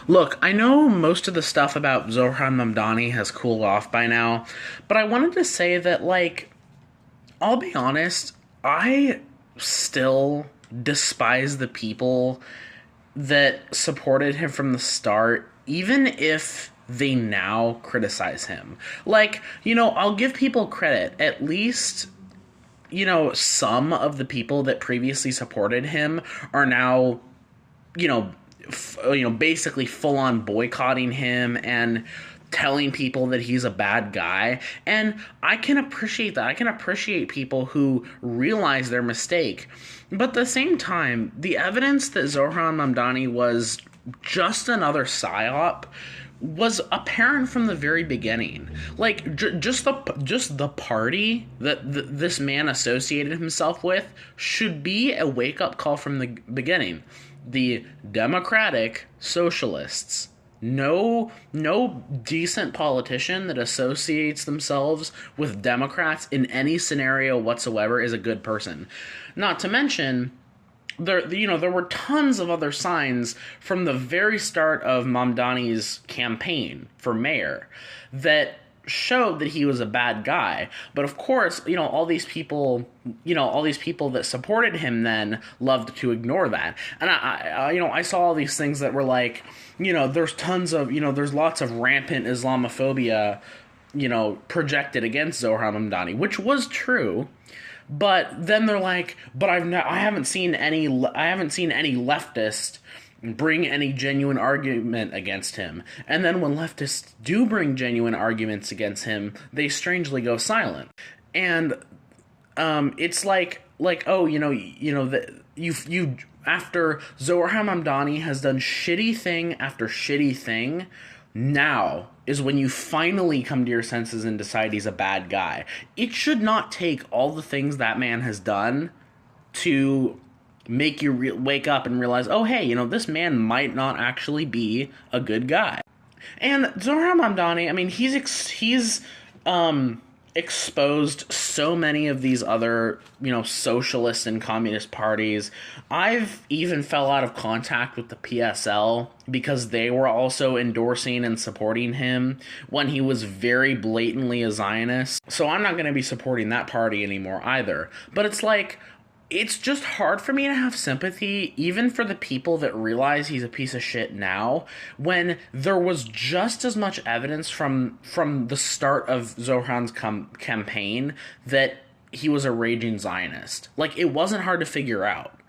Look, I know most of the stuff about Zohran Mamdani has cooled off by now, but I wanted to say that, like, I'll be honest, I still despise the people that supported him from the start, even if they now criticize him. Like, I'll give people credit. At least, some of the people that previously supported him are now, you know, basically full on boycotting him and telling people that he's a bad guy. And I can appreciate that. I can appreciate people who realize their mistake. But at the same time, the evidence that Zohran Mamdani was just another psyop was apparent from the very beginning. Like, just the party that this man associated himself with should be a wake up call from the beginning. The Democratic Socialists. No decent politician that associates themselves with Democrats in any scenario whatsoever is a good person. Not to mention, there were tons of other signs from the very start of Mamdani's campaign for mayor that showed that he was a bad guy. But of course, all these people that supported him then loved to ignore that. And I saw all these things that were like, there's lots of rampant Islamophobia, projected against Zohran Mamdani, which was true. But then they're like, but I haven't seen any leftist bring any genuine argument against him. And then when leftists do bring genuine arguments against him, they strangely go silent. And it's like oh, that you after Zohran Mamdani has done shitty thing after shitty thing, now is when you finally come to your senses and decide he's a bad guy. It should not take all the things that man has done to make you wake up and realize, oh, hey, this man might not actually be a good guy. And Zohran Mamdani, I mean, he's exposed so many of these other, socialist and communist parties. I've even fell out of contact with the PSL because they were also endorsing and supporting him when he was very blatantly a Zionist. So I'm not going to be supporting that party anymore either. But it's like, it's just hard for me to have sympathy, even for the people that realize he's a piece of shit now, when there was just as much evidence from the start of Zohran's campaign that he was a raging Zionist. Like, it wasn't hard to figure out.